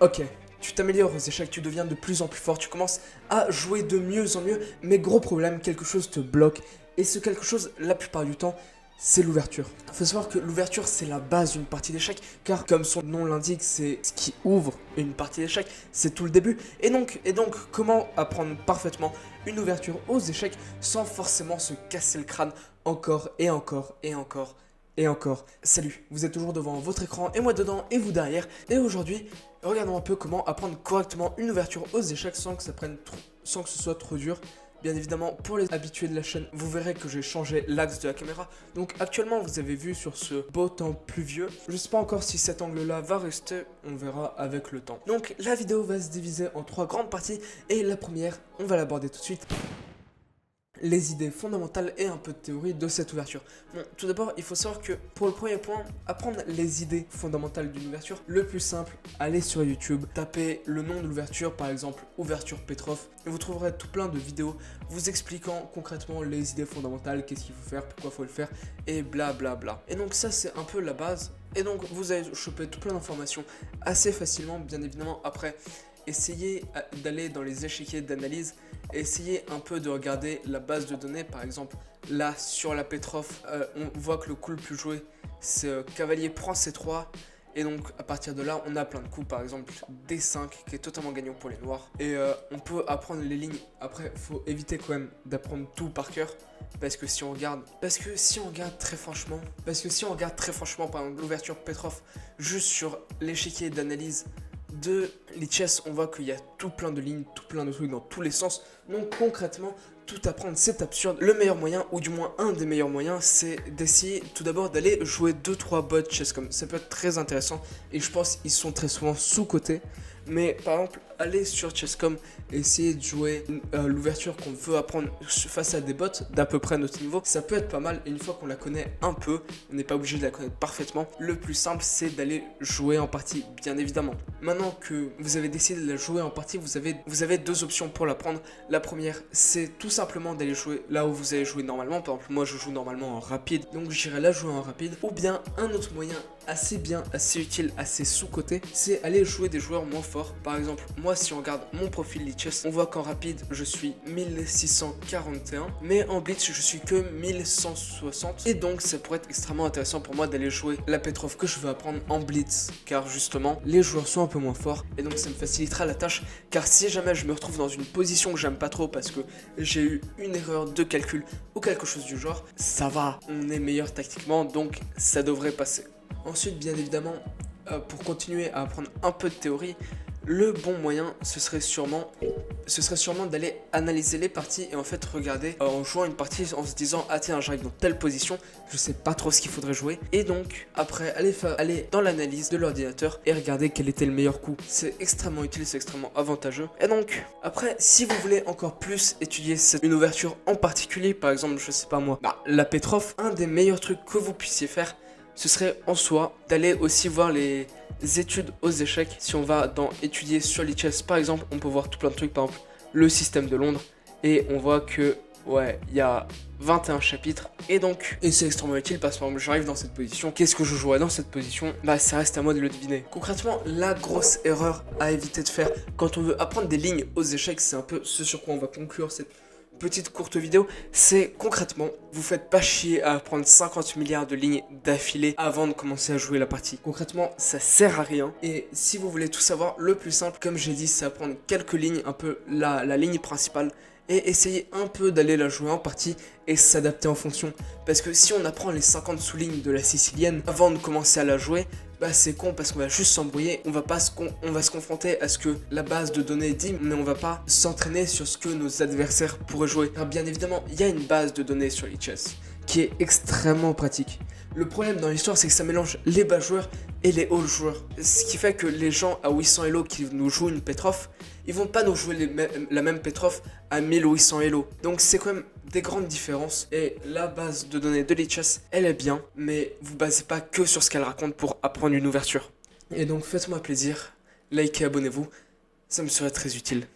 Ok, tu t'améliores aux échecs, tu deviens de plus en plus fort, tu commences à jouer de mieux en mieux, mais gros problème, quelque chose te bloque, et ce quelque chose, la plupart du temps, c'est l'ouverture. Il faut savoir que l'ouverture, c'est la base d'une partie d'échecs, car comme son nom l'indique, c'est ce qui ouvre une partie d'échecs, c'est tout le début. Et donc, comment apprendre parfaitement une ouverture aux échecs sans forcément se casser le crâne encore et encore et encore et encore. Salut, vous êtes toujours devant votre écran et moi dedans et vous derrière. Et aujourd'hui, regardons un peu comment apprendre correctement une ouverture aux échecs sans que sans que ce soit trop dur. Bien évidemment, pour les habitués de la chaîne, vous verrez que j'ai changé l'axe de la caméra. Donc actuellement, vous avez vu sur ce beau temps pluvieux. Je ne sais pas encore si cet angle-là va rester, on verra avec le temps. Donc la vidéo va se diviser en 3 grandes parties. Et la première, on va l'aborder tout de suite. Les idées fondamentales et un peu de théorie de cette ouverture. Bon, tout d'abord, il faut savoir que pour le premier point, apprendre les idées fondamentales d'une ouverture, le plus simple, allez sur YouTube, tapez le nom de l'ouverture, par exemple ouverture Petrov, et vous trouverez tout plein de vidéos vous expliquant concrètement les idées fondamentales, qu'est-ce qu'il faut faire, pourquoi il faut le faire, et blablabla. Bla bla. Et donc ça, c'est un peu la base. Et donc vous allez choper tout plein d'informations assez facilement, bien évidemment. Après, essayez d'aller dans les échiquiers d'analyse, essayez un peu de regarder la base de données. Par exemple, là sur la Petrov, on voit que le coup le plus joué, c'est cavalier prend C3. Et donc à partir de là, on a plein de coups, par exemple D5 qui est totalement gagnant pour les noirs. Et on peut apprendre les lignes. Après, il faut éviter quand même d'apprendre tout par cœur. Parce que si on regarde très franchement, par exemple l'ouverture Petrov, juste sur l'échiquier d'analyse de Lichess, on voit qu'il y a tout plein de lignes, tout plein de trucs dans tous les sens. Donc concrètement, tout apprendre c'est absurde. Le meilleur moyen, ou du moins un des meilleurs moyens, c'est d'essayer tout d'abord d'aller jouer 2-3 bots Chess.com. Ça peut être très intéressant et je pense qu'ils sont très souvent sous-cotés. Mais par exemple, aller sur Chess.com et essayer de jouer l'ouverture qu'on veut apprendre face à des bots d'à peu près notre niveau, ça peut être pas mal. Et une fois qu'on la connaît un peu, on n'est pas obligé de la connaître parfaitement. Le plus simple, c'est d'aller jouer en partie, bien évidemment. Maintenant que vous avez décidé de la jouer en partie, vous avez deux options pour l'apprendre. La première, c'est tout simplement d'aller jouer là où vous allez jouer normalement. Par exemple, moi je joue normalement en rapide, donc j'irai la jouer en rapide. Ou bien un autre moyen assez bien, assez utile, assez sous-coté, c'est aller jouer des joueurs moins forts. Par exemple, moi si on regarde mon profil Lichess, on voit qu'en rapide je suis 1641, mais en blitz je suis que 1160. Et donc ça pourrait être extrêmement intéressant pour moi d'aller jouer la Petrov que je veux apprendre en blitz, car justement les joueurs sont un peu moins forts, et donc ça me facilitera la tâche. Car si jamais je me retrouve dans une position que j'aime pas trop parce que j'ai eu une erreur de calcul ou quelque chose du genre, ça va, on est meilleur tactiquement, donc ça devrait passer. Ensuite, bien évidemment, pour continuer à apprendre un peu de théorie, le bon moyen, ce serait sûrement d'aller analyser les parties et en fait regarder en jouant une partie en se disant ah tiens, j'arrive dans telle position, je sais pas trop ce qu'il faudrait jouer, et donc après aller dans l'analyse de l'ordinateur et regarder quel était le meilleur coup. C'est extrêmement utile, c'est extrêmement avantageux. Et donc après, si vous voulez encore plus étudier une ouverture en particulier, par exemple je sais pas moi, la Petrov, un des meilleurs trucs que vous puissiez faire, ce serait en soi d'aller aussi voir les études aux échecs. Si on va dans étudier sur Lichess par exemple, on peut voir tout plein de trucs, par exemple le système de Londres, et on voit que ouais, il y a 21 chapitres, et c'est extrêmement utile parce que par exemple j'arrive dans cette position, qu'est-ce que je jouerais dans cette position, ça reste à moi de le deviner. Concrètement, la grosse erreur à éviter de faire quand on veut apprendre des lignes aux échecs, c'est un peu ce sur quoi on va conclure cette petite courte vidéo, c'est concrètement, vous faites pas chier à apprendre 50 milliards de lignes d'affilée avant de commencer à jouer la partie. Concrètement, ça sert à rien. Et si vous voulez tout savoir, le plus simple, comme j'ai dit, c'est apprendre quelques lignes, un peu la ligne principale, et essayer un peu d'aller la jouer en partie et s'adapter en fonction. Parce que si on apprend les 50 sous-lignes de la sicilienne avant de commencer à la jouer, c'est con parce qu'on va juste s'embrouiller, on va se confronter à ce que la base de données dit, mais on va pas s'entraîner sur ce que nos adversaires pourraient jouer. Car bien évidemment, il y a une base de données sur Lichess qui est extrêmement pratique. Le problème dans l'histoire, c'est que ça mélange les bas joueurs et les hauts joueurs. Ce qui fait que les gens à 800 Elo qui nous jouent une Petrov, ils vont pas nous jouer la même Petrov à 1800 Elo. Donc c'est quand même des grandes différences. Et la base de données de Lichess, elle est bien, mais vous basez pas que sur ce qu'elle raconte pour apprendre une ouverture. Et donc faites-moi plaisir, likez, abonnez-vous, ça me serait très utile.